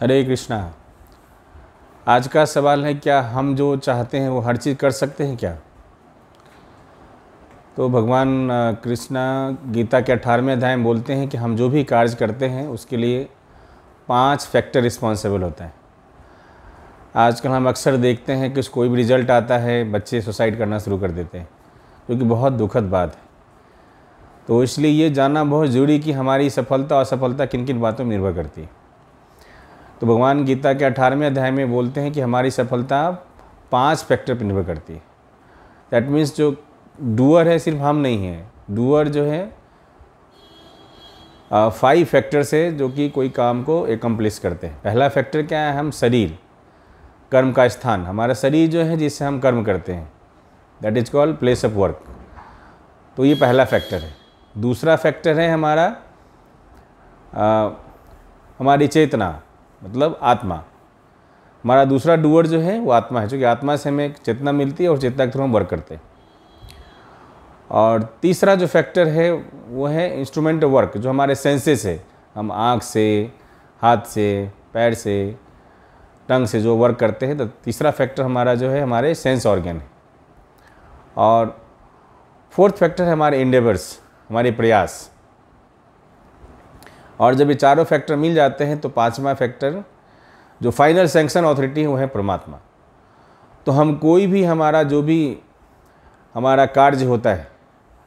हरे कृष्णा। आज का सवाल है, क्या हम जो चाहते हैं वो हर चीज़ कर सकते हैं क्या? तो भगवान कृष्णा गीता के 18वें अध्याय में बोलते हैं कि हम जो भी कार्य करते हैं उसके लिए 5 फैक्टर रिस्पॉन्सिबल होता है। आजकल हम अक्सर देखते हैं कि कोई भी रिजल्ट आता है, बच्चे सुसाइड करना शुरू कर देते हैं, जो कि बहुत दुखद बात है। तो इसलिए ये जानना बहुत ज़रूरी कि हमारी सफलता और असफलता किन किन बातों में निर्भर करती है। तो भगवान गीता के 18वें अध्याय में बोलते हैं कि हमारी सफलता 5 फैक्टर पर निर्भर करती है। दैट मीन्स जो डूअर है सिर्फ हम नहीं हैं, डूअर जो है 5 फैक्टर से जो कि कोई काम को एकम्प्लिश करते हैं। पहला फैक्टर क्या है? हम शरीर, कर्म का स्थान, हमारा शरीर जो है जिससे हम कर्म करते हैं, that is called place of work. तो ये पहला फैक्टर है। दूसरा फैक्टर है हमारी चेतना, मतलब आत्मा। हमारा दूसरा डूअर जो है वो आत्मा है, क्योंकि आत्मा से हमें चेतना मिलती है और चेतना के थ्रू हम वर्क करते हैं। और तीसरा जो फैक्टर है वो है इंस्ट्रूमेंट वर्क, जो हमारे सेंसेस है, हम आँख से, हाथ से, पैर से, टंग से जो वर्क करते हैं। तो तीसरा फैक्टर हमारा जो है हमारे सेंस ऑर्गन है। और फोर्थ फैक्टर है हमारे एंडेवर्स, हमारे प्रयास। और जब ये चारों फैक्टर मिल जाते हैं तो 5वां फैक्टर जो फाइनल सैंक्शन अथॉरिटी है वो है परमात्मा। तो हम कोई भी हमारा जो भी हमारा कार्य होता है,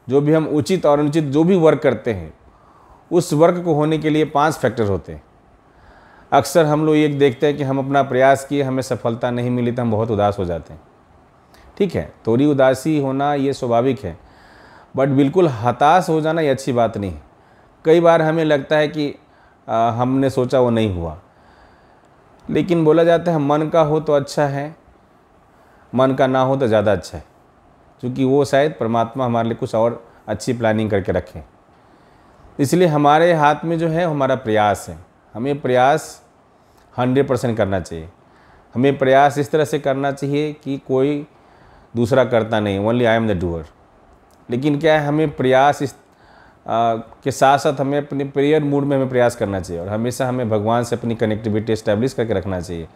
जो भी हम उचित और अनुचित जो भी वर्क करते हैं, उस वर्क को होने के लिए 5 फैक्टर होते हैं। अक्सर हम लोग ये देखते हैं कि हम अपना प्रयास किए, हमें सफलता नहीं मिली तो हम बहुत उदास हो जाते हैं। ठीक है, थोड़ी उदासी होना ये स्वाभाविक है, बट बिल्कुल हताश हो जाना ये अच्छी बात नहीं है। कई बार हमें लगता है कि हमने सोचा वो नहीं हुआ, लेकिन बोला जाता है मन का हो तो अच्छा है, मन का ना हो तो ज़्यादा अच्छा है, क्योंकि वो शायद परमात्मा हमारे लिए कुछ और अच्छी प्लानिंग करके रखें। इसलिए हमारे हाथ में जो है हमारा प्रयास है। हमें प्रयास 100% करना चाहिए। हमें प्रयास इस तरह से करना चाहिए कि कोई दूसरा करता नहीं, only I am the doer. लेकिन क्या है, हमें प्रयास के साथ साथ हमें अपने प्रेयर मूड में हमें प्रयास करना चाहिए, और हमेशा हमें भगवान से अपनी कनेक्टिविटी इस्टेब्लिश करके रखना चाहिए।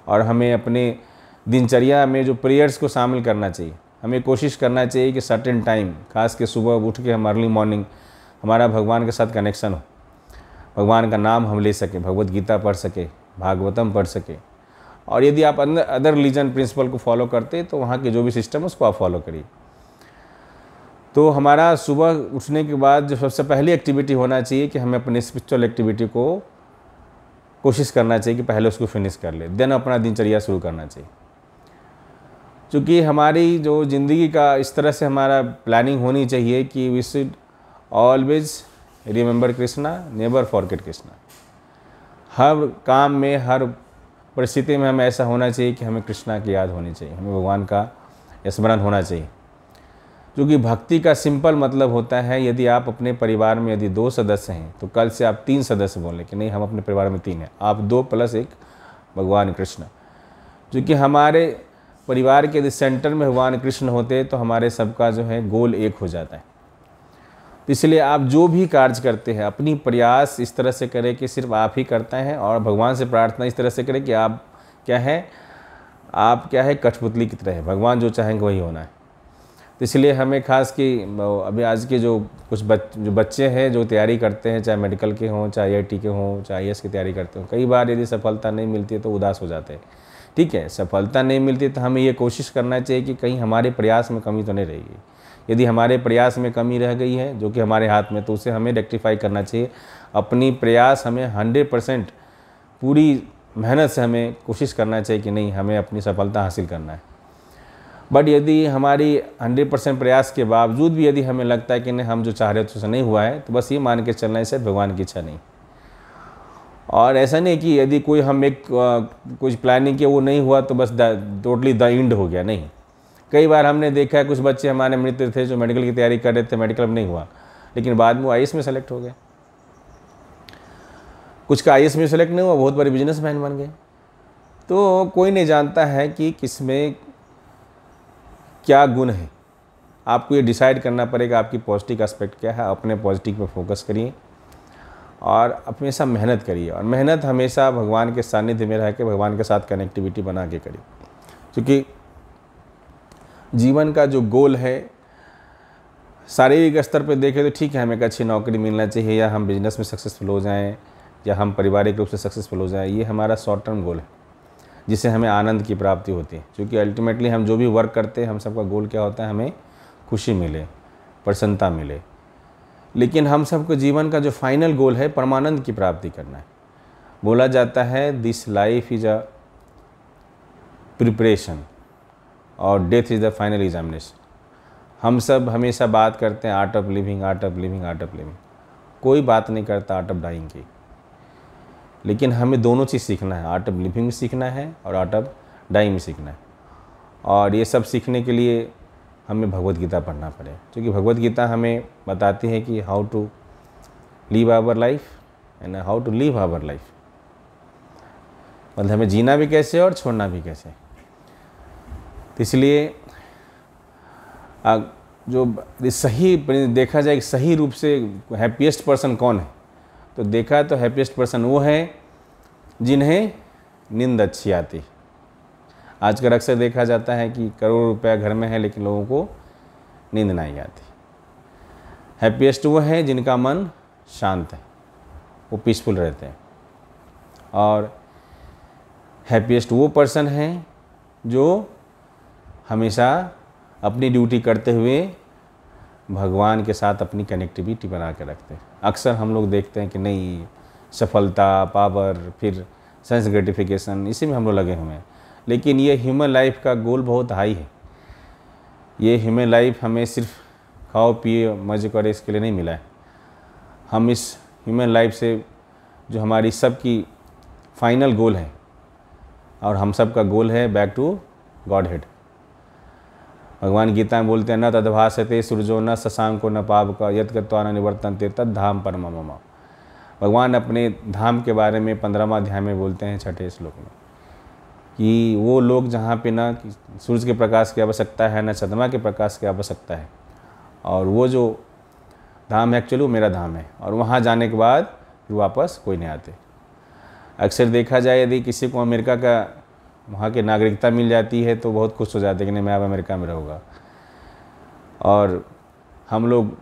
और हमें अपने दिनचर्या में जो प्रेयर्स को शामिल करना चाहिए। हमें कोशिश करना चाहिए कि सर्टेन टाइम, खास के सुबह उठ के हम अर्ली मॉर्निंग हमारा भगवान के साथ कनेक्शन हो, भगवान का नाम हम ले सकें, भगवत गीता पढ़ सके, भागवतम पढ़ सके। और यदि आप अदर रिलीजन प्रिंसिपल को फॉलो करते तो वहाँ के जो भी सिस्टम है उसको आप फॉलो करिए। तो हमारा सुबह उठने के बाद जो सबसे पहली एक्टिविटी होना चाहिए कि हमें अपनी स्पिरिचुअल एक्टिविटी को कोशिश करना चाहिए कि पहले उसको फिनिश कर ले, देन अपना दिनचर्या शुरू करना चाहिए। क्योंकि हमारी जो ज़िंदगी का इस तरह से हमारा प्लानिंग होनी चाहिए कि we should always remember Krishna, never forget Krishna. हर काम में, हर परिस्थिति में हमें ऐसा होना चाहिए कि हमें कृष्णा की याद होनी चाहिए, हमें भगवान का स्मरण होना चाहिए। क्योंकि भक्ति का सिंपल मतलब होता है, यदि आप अपने परिवार में यदि 2 सदस्य हैं तो कल से आप 3 सदस्य बोलें कि नहीं, हम अपने परिवार में 3 हैं, आप 2 + 1 भगवान कृष्ण। क्योंकि हमारे परिवार के यदि सेंटर में भगवान कृष्ण होते तो हमारे सबका जो है गोल एक हो जाता है। तो इसलिए आप जो भी कार्य करते हैं अपनी प्रयास इस तरह से करें कि सिर्फ आप ही करते हैं, और भगवान से प्रार्थना इस तरह से करें कि आप क्या है कठपुतली की तरह है, भगवान जो चाहेंगे वही होना है। तो इसलिए हमें खास कि अभी आज के जो कुछ जो बच्चे हैं जो तैयारी करते हैं, चाहे मेडिकल के हों, चाहे IIT के हों, चाहे IAS की तैयारी करते हों, कई बार यदि सफलता नहीं मिलती है तो उदास हो जाते हैं। ठीक है, सफलता नहीं मिलती तो हमें ये कोशिश करना चाहिए कि कहीं हमारे प्रयास में कमी तो नहीं रहेगी। यदि हमारे प्रयास में कमी रह गई है जो कि हमारे हाथ में, तो उसे हमें रेक्टिफाई करना चाहिए। अपनी प्रयास हमें 100% पूरी मेहनत से हमें कोशिश करना चाहिए कि नहीं, हमें अपनी सफलता हासिल करना है। बट यदि हमारी 100% प्रयास के बावजूद भी यदि हमें लगता है कि नहीं, हम जो चाह रहे थे उससे नहीं हुआ है, तो बस ये मान के चलना है शायद भगवान की इच्छा नहीं। और ऐसा नहीं कि यदि कोई हम कुछ प्लानिंग किया वो नहीं हुआ तो बस टोटली द एंड हो गया, नहीं। कई बार हमने देखा है कुछ बच्चे हमारे मित्र थे जो मेडिकल की तैयारी कर रहे थे, मेडिकल में नहीं हुआ, लेकिन बाद में वो IAS में सेलेक्ट हो गए। कुछ का IAS में सेलेक्ट नहीं हुआ, बहुत बड़े बिजनेसमैन बन गए। तो कोई नहीं जानता है कि किसमें क्या गुण है। आपको ये डिसाइड करना पड़ेगा आपकी पॉजिटिव एस्पेक्ट क्या है। अपने पॉजिटिव पे फोकस करिए और हमेशा मेहनत करिए, और मेहनत हमेशा भगवान के सानिध्य में रह के भगवान के साथ कनेक्टिविटी बना के करिए। क्योंकि जीवन का जो गोल है, शारीरिक स्तर पे देखें तो ठीक है, हमें एक अच्छी नौकरी मिलना चाहिए, या हम बिजनेस में सक्सेसफुल हो जाएं, या हम पारिवारिक रूप से सक्सेसफुल हो जाएं, ये हमारा शॉर्ट टर्म गोल है जिससे हमें आनंद की प्राप्ति होती है। क्योंकि अल्टीमेटली हम जो भी वर्क करते हैं, हम सबका गोल क्या होता है, हमें खुशी मिले, प्रसन्नता मिले। लेकिन हम सबको जीवन का जो फाइनल गोल है, परमानंद की प्राप्ति करना है। बोला जाता है this life is a preparation और death is the final examination. हम सब हमेशा बात करते हैं art of living, art of living, art of living. कोई बात नहीं करता आर्ट ऑफ डाइंग की। लेकिन हमें दोनों चीज़ सीखना है, आर्ट ऑफ लिविंग भी सीखना है और आर्ट ऑफ डाइंग भी सीखना है। और ये सब सीखने के लिए हमें भगवत गीता पढ़ना पड़ेगा, क्योंकि भगवत गीता हमें बताती है कि how to live our life and how to live our life, मतलब हमें जीना भी कैसे और छोड़ना भी कैसे। तो इसलिए जो सही देखा जाए सही रूप से हैप्पीएस्ट पर्सन कौन है, तो देखा तो हैप्पीएस्ट पर्सन वो है जिन्हें नींद अच्छी आती। आजकल अक्सर देखा जाता है कि करोड़ रुपया घर में है लेकिन लोगों को नींद नहीं आती। हैप्पीएस्ट वो है जिनका मन शांत है, वो पीसफुल रहते हैं। और हैप्पीएस्ट वो पर्सन है जो हमेशा अपनी ड्यूटी करते हुए भगवान के साथ अपनी कनेक्टिविटी बना के रखते हैं। अक्सर हम लोग देखते हैं कि नहीं, सफलता, पावर, फिर सेंस ग्रेटिफिकेशन, इसी में हम लोग लगे हुए हैं। लेकिन ये ह्यूमन लाइफ का गोल बहुत हाई है। ये ह्यूमन लाइफ हमें सिर्फ खाओ पिए मज़े करे इसके लिए नहीं मिला है। हम इस ह्यूमन लाइफ से जो हमारी सबकी फाइनल गोल है, और हम सब का गोल है बैक टू गॉड हेड। भगवान गीता में बोलते हैं न तद्भासते सूर्यो न शशांको न पावक यत् गत्वा न निवर्तन्ते तद् धाम परमं मम। भगवान अपने धाम के बारे में 15वां अध्याय में बोलते हैं 6ठे श्लोक में कि वो लोग जहाँ पे ना सूरज के प्रकाश की आवश्यकता है, न चंद्रमा के प्रकाश की आवश्यकता है, और वो जो धाम है एक्चुअली वो मेरा धाम है, और वहाँ जाने के बाद फिर वापस कोई नहीं आते। अक्सर देखा जाए यदि किसी को अमेरिका का वहाँ की नागरिकता मिल जाती है तो बहुत खुश हो जाते हैं कि नहीं मैं अब अमेरिका में रहूँगा। और हम लोग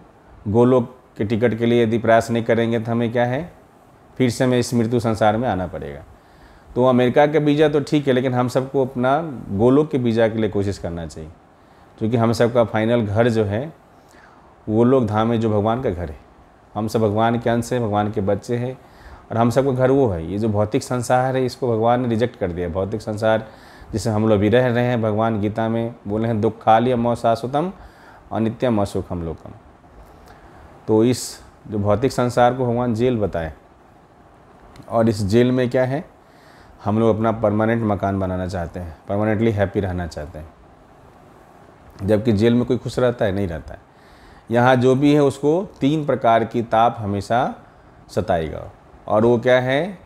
गोलोक के टिकट के लिए यदि प्रयास नहीं करेंगे तो हमें क्या है, फिर से हमें इस मृत्यु संसार में आना पड़ेगा। तो अमेरिका का वीज़ा तो ठीक है, लेकिन हम सबको अपना गोलोक के वीज़ा के लिए कोशिश करना चाहिए, क्योंकि हम सबका फाइनल घर जो है वो लोग धाम है जो भगवान का घर है। हम सब भगवान के अंश हैं, भगवान के बच्चे हैं, और हम सबका घर वो है। ये जो भौतिक संसार है इसको भगवान ने रिजेक्ट कर दिया। भौतिक संसार जिसे हम लोग भी रह रहे हैं, भगवान गीता में बोले हैं दुःखालयम शाश्वतम अनित्यम असुखम लोकम। तो इस जो भौतिक संसार को भगवान जेल बताए, और इस जेल में क्या है, हम लोग अपना परमानेंट मकान बनाना चाहते हैं, परमानेंटली हैप्पी रहना चाहते हैं। जबकि जेल में कोई खुश रहता है? नहीं रहता है। यहाँ जो भी है उसको 3 प्रकार की ताप हमेशा सताएगा, और वो क्या है,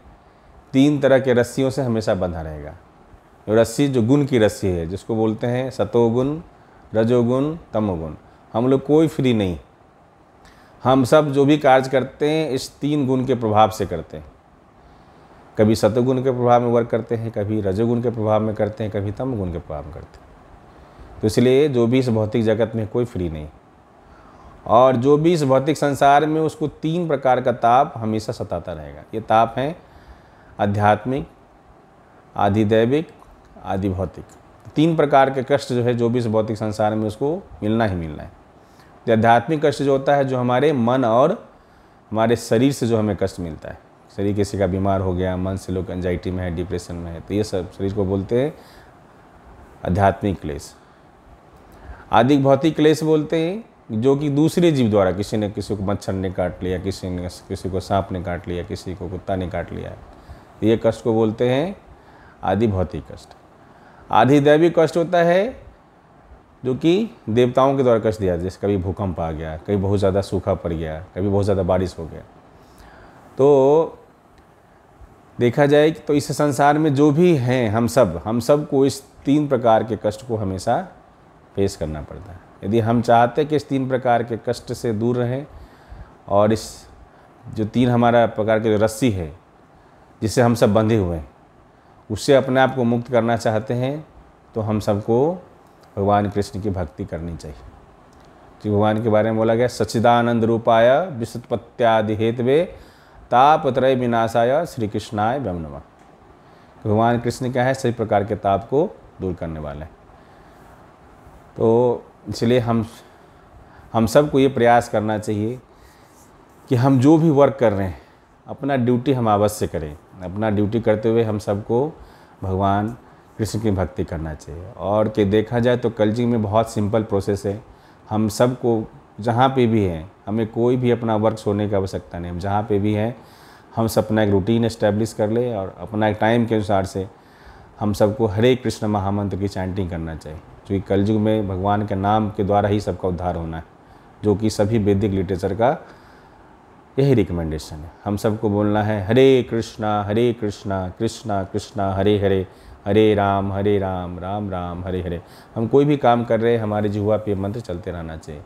3 तरह के रस्सियों से हमेशा बंधा रहेगा। जो रस्सी जो गुण की रस्सी है, जिसको बोलते हैं सतोगुण, रजोगुण, तमोगुण। हम लोग कोई फ्री नहीं, हम सब जो भी कार्य करते हैं इस 3 गुण के प्रभाव से करते हैं। कभी सतोगुण के प्रभाव में वर्क करते हैं, कभी रजोगुण के प्रभाव में करते हैं, कभी तमोगुण के प्रभाव में करते हैं। तो इसलिए जो भी इस भौतिक जगत में कोई फ्री नहीं, और जो भी इस भौतिक संसार में उसको 3 प्रकार का ताप हमेशा सताता रहेगा। ये ताप हैं आध्यात्मिक, आधिदैविक, आदि भौतिक। 3 प्रकार के कष्ट जो है जो भी इस भौतिक संसार में उसको मिलना ही मिलना है। तो आध्यात्मिक कष्ट जो होता है, जो हमारे मन और हमारे शरीर से जो हमें कष्ट मिलता है। शरीर किसी का बीमार हो गया, मन से लोग एंजाइटी में है, डिप्रेशन में है, तो ये सब शरीर को बोलते हैं आध्यात्मिक क्लेश। आदि भौतिक क्लेश बोलते हैं जो कि दूसरे जीव द्वारा, किसी ने किसी को मच्छर ने काट लिया, किसी को सांप ने काट लिया, किसी को कुत्ता ने काट लिया, ये कष्ट को बोलते हैं आदि भौतिक कष्ट। आदि दैविक कष्ट होता है जो कि देवताओं के द्वारा कष्ट दिया, जैसे कभी भूकंप आ गया, कभी बहुत ज़्यादा सूखा पड़ गया, कभी बहुत ज़्यादा बारिश हो गया। तो देखा जाए तो इस संसार में जो भी हैं हम सब को इस 3 प्रकार के कष्ट को हमेशा फेस करना पड़ता है। यदि हम चाहते कि इस 3 प्रकार के कष्ट से दूर रहें और इस जो 3 हमारा प्रकार के जो रस्सी है जिससे हम सब बंधे हुए हैं, उससे अपने आप को मुक्त करना चाहते हैं तो हम सबको भगवान कृष्ण की भक्ति करनी चाहिए। तो भगवान के बारे में बोला गया, सच्चिदानंद रूपाय विसुत्पत्त्यादि हेतवे तापत्रय विनाशाय श्री कृष्णाय ब्रह्म नमः। भगवान कृष्ण क्या है, सभी प्रकार के ताप को दूर करने वाले हैं। तो इसलिए हम सबको ये प्रयास करना चाहिए कि हम जो भी वर्क कर रहे हैं अपना ड्यूटी हम अवश्य करें। अपना ड्यूटी करते हुए हम सबको भगवान कृष्ण की भक्ति करना चाहिए। और कि देखा जाए तो कलयुग में बहुत सिंपल प्रोसेस है। हम सबको जहाँ पे भी हैं, हमें कोई भी अपना वर्क छोड़ने की आवश्यकता नहीं। हम जहाँ पे भी हैं हम सब अपना एक रूटीन इस्टेब्लिश कर ले और अपना एक टाइम के अनुसार से हम सबको हरे कृष्ण महामंत्र की चैंटिंग करना चाहिए, क्योंकि कलयुग में भगवान के नाम के द्वारा ही सबका उद्धार होना है, जो कि सभी वैदिक लिटरेचर का यही रिकमेंडेशन है। हम सबको बोलना है हरे कृष्णा कृष्णा कृष्णा हरे हरे, हरे राम राम राम हरे हरे। हम कोई भी काम कर रहे हैं हमारे जिह्वा पे मंत्र चलते रहना चाहिए।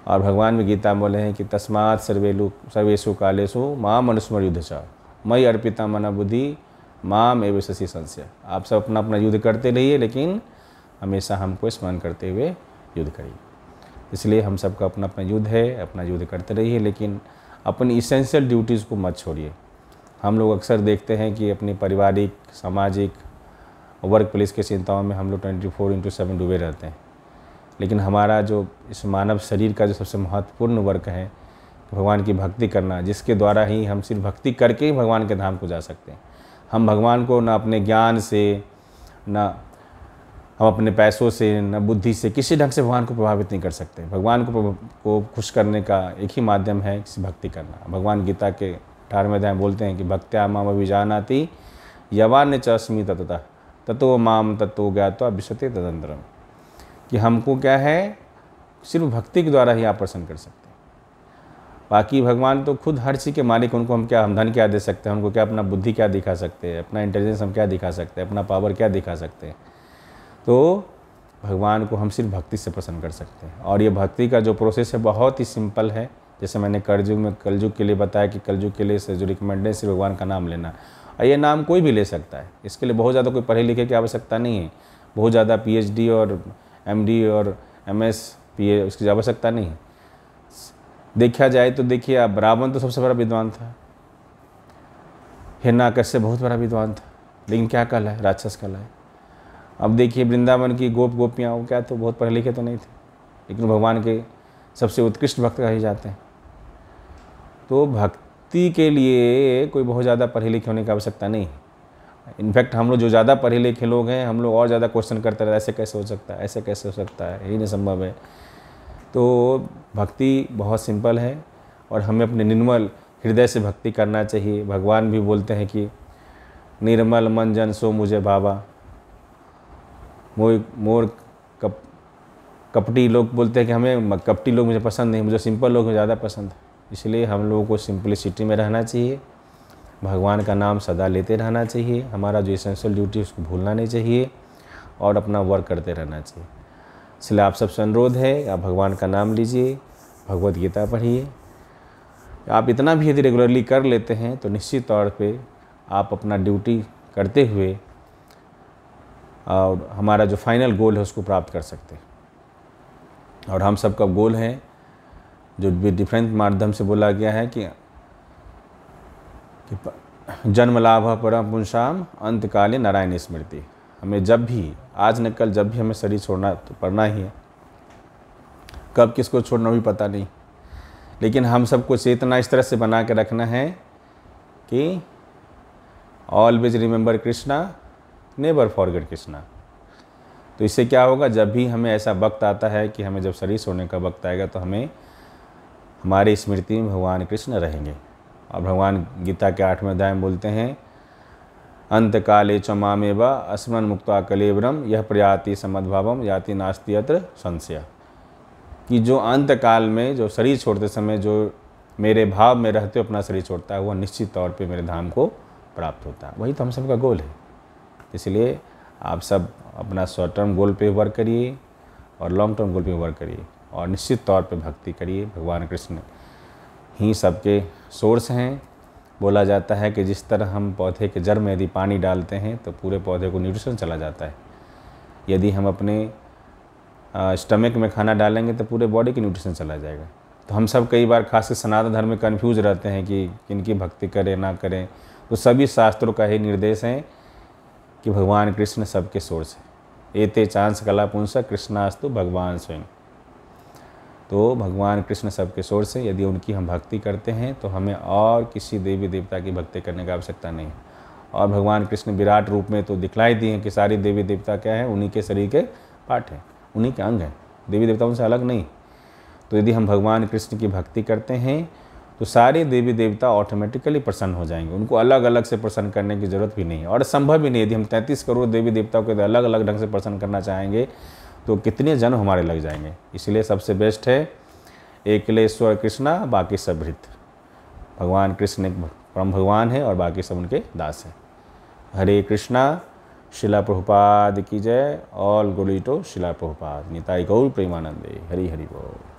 और भगवान में गीता बोले हैं कि तस्मात् सर्वेषु कालेषु माम अनुस्मर युद्ध च मयि अर्पिता मन बुद्धि माम एव शशि संशय। आप सब अपना अपना युद्ध करते रहिए, लेकिन हमेशा हमको स्मरण करते हुए युद्ध करिए। इसलिए हम सबका अपना अपना युद्ध है, अपना युद्ध करते रहिए, लेकिन अपनी इसेंशियल ड्यूटीज़ को मत छोड़िए। हम लोग अक्सर देखते हैं कि अपनी पारिवारिक, सामाजिक, वर्क प्लेस की चिंताओं में हम लोग 24/7 डूबे रहते हैं, लेकिन हमारा जो इस मानव शरीर का जो सबसे महत्वपूर्ण वर्क है भगवान की भक्ति करना, जिसके द्वारा ही हम सिर्फ भक्ति करके ही भगवान के धाम को जा सकते हैं। हम भगवान को ना अपने ज्ञान से, ना हम अपने पैसों से, न बुद्धि से किसी ढंग से भगवान को प्रभावित नहीं कर सकते। भगवान को खुश करने का एक ही माध्यम है भक्ति करना। भगवान गीता के 18वें अध्याय बोलते हैं कि भक्त्या माम अभिजानाति यवान्य च अस्मि ततः ततो माम तत्तो ज्ञात्वा विशते तदंतरम। कि हमको क्या है, सिर्फ भक्ति के द्वारा ही आप प्रसन्न कर सकते हैं। बाकी भगवान तो खुद हर चीज़ के मालिक, उनको हम धन क्या दे सकते हैं, उनको क्या अपना बुद्धि क्या दिखा सकते हैं, अपना इंटेलिजेंस हम क्या दिखा सकते हैं, अपना पावर क्या दिखा सकते हैं। तो भगवान को हम सिर्फ भक्ति से प्रसन्न कर सकते हैं। और ये भक्ति का जो प्रोसेस है बहुत ही सिंपल है। जैसे मैंने कलयुग के लिए बताया कि कलयुग के लिए जो रिकमेंडेशन सिर्फ भगवान का नाम लेना, और ये नाम कोई भी ले सकता है। इसके लिए बहुत ज़्यादा कोई पढ़े लिखे की आवश्यकता नहीं है, बहुत ज़्यादा PhD और MD और MS PA उसकी आवश्यकता नहीं है। देखा जाए तो देखिए, अब रावण तो सबसे बड़ा विद्वान था, हिरण्यकश्यप बहुत बड़ा विद्वान था, लेकिन क्या कला है, राक्षस कला है। अब देखिए वृंदावन की गोपियाँ, वो क्या तो बहुत पढ़े लिखे तो नहीं थे, लेकिन भगवान के सबसे उत्कृष्ट भक्त कहे जाते हैं। तो भक्ति के लिए कोई बहुत ज़्यादा पढ़े लिखे होने की आवश्यकता नहीं है। इनफैक्ट हम लोग जो ज़्यादा पढ़े लिखे लोग हैं, हम लोग और ज़्यादा क्वेश्चन करते रहते हैं, ऐसे कैसे हो सकता है, ऐसे कैसे हो सकता है, यही नहीं संभव है। तो भक्ति बहुत सिंपल है और हमें अपने निर्मल हृदय से भक्ति करना चाहिए। भगवान भी बोलते हैं कि निर्मल मन जन सो मुझे भावा। मोर कपटी लोग बोलते हैं कि हमें कपटी लोग मुझे पसंद नहीं, मुझे सिंपल लोग ज़्यादा पसंद है। इसलिए हम लोगों को सिंपलिसिटी में रहना चाहिए, भगवान का नाम सदा लेते रहना चाहिए, हमारा जो एसेंशियल ड्यूटी है उसको भूलना नहीं चाहिए और अपना वर्क करते रहना चाहिए। इसलिए आप सबसे अनुरोध है, आप भगवान का नाम लीजिए, भगवत गीता पढ़िए। आप इतना भी यदि रेगुलरली कर लेते हैं तो निश्चित तौर पे आप अपना ड्यूटी करते हुए और हमारा जो फाइनल गोल है उसको प्राप्त कर सकते हैं। और हम सबका गोल है, जो डिफरेंट माध्यम से बोला गया है कि जन्म लाभ परम पुंसाम अंतकाले नारायण स्मृति। हमें जब भी, आज न कल, जब भी हमें शरीर छोड़ना तो पड़ना ही है। कब किसको छोड़ना भी पता नहीं, लेकिन हम सबको चेतना इस तरह से बना के रखना है कि always remember Krishna, never forget Krishna. तो इससे क्या होगा, जब भी हमें ऐसा वक्त आता है कि हमें जब शरीर छोड़ने का वक्त आएगा तो हमें हमारी स्मृति में भगवान कृष्ण रहेंगे। और भगवान गीता के 8वें अध्याय में बोलते हैं, अंत काले च मामेव अस्मन् मुक्त्वा कलेवरम यह प्रयाति समद्भावम याति नास्ति अत्र संशय। कि जो अंत काल में, जो शरीर छोड़ते समय जो मेरे भाव में रहते हुए अपना शरीर छोड़ता है, वह निश्चित तौर पे मेरे धाम को प्राप्त होता है। वही तो हम सबका गोल है। इसलिए आप सब अपना शॉर्ट टर्म गोल पे वर्क करिए और लॉन्ग टर्म गोल पे वर्क करिए और निश्चित तौर पे भक्ति करिए। भगवान कृष्ण ही सबके सोर्स हैं। बोला जाता है कि जिस तरह हम पौधे के जड़ में यदि पानी डालते हैं तो पूरे पौधे को न्यूट्रिशन चला जाता है, यदि हम अपने स्टमक में खाना डालेंगे तो पूरे बॉडी की न्यूट्रिशन चला जाएगा। तो हम सब कई बार खासकर सनातन धर्म में कन्फ्यूज रहते हैं कि किनकी भक्ति करें ना करें। तो सभी शास्त्रों का ही निर्देश है कि भगवान कृष्ण सबके सोर्स है। एते चांस कला पुंस कृष्णास्तु भगवान स्वयं। तो भगवान कृष्ण सबके सोर्स है। यदि उनकी हम भक्ति करते हैं तो हमें और किसी देवी देवता की भक्ति करने की आवश्यकता नहीं है। और भगवान कृष्ण विराट रूप में तो दिखलाई दिए हैं कि सारी देवी देवता क्या है, उन्हीं के शरीर के पार्ट हैं, उन्हीं के अंग हैं, देवी देवता उनसे अलग नहीं। तो यदि हम भगवान कृष्ण की भक्ति करते हैं तो सारे देवी देवता ऑटोमेटिकली प्रसन्न हो जाएंगे। उनको अलग अलग से प्रसन्न करने की ज़रूरत भी नहीं है और संभव भी नहीं। यदि हम 33 करोड़ देवी देवताओं को अलग अलग ढंग से प्रसन्न करना चाहेंगे तो कितने जन्म हमारे लग जाएंगे। इसलिए सबसे बेस्ट है एकलेश्वर कृष्णा बाकी सब भृत। भगवान कृष्ण एक परम भगवान है और बाकी सब उनके दास हैं। हरे कृष्णा। शिला प्रभुपाद की जय। ऑल ग्लोरी टू शिला प्रभुपाद। निताई गौर प्रेमानंदे। हरि हरि बोल।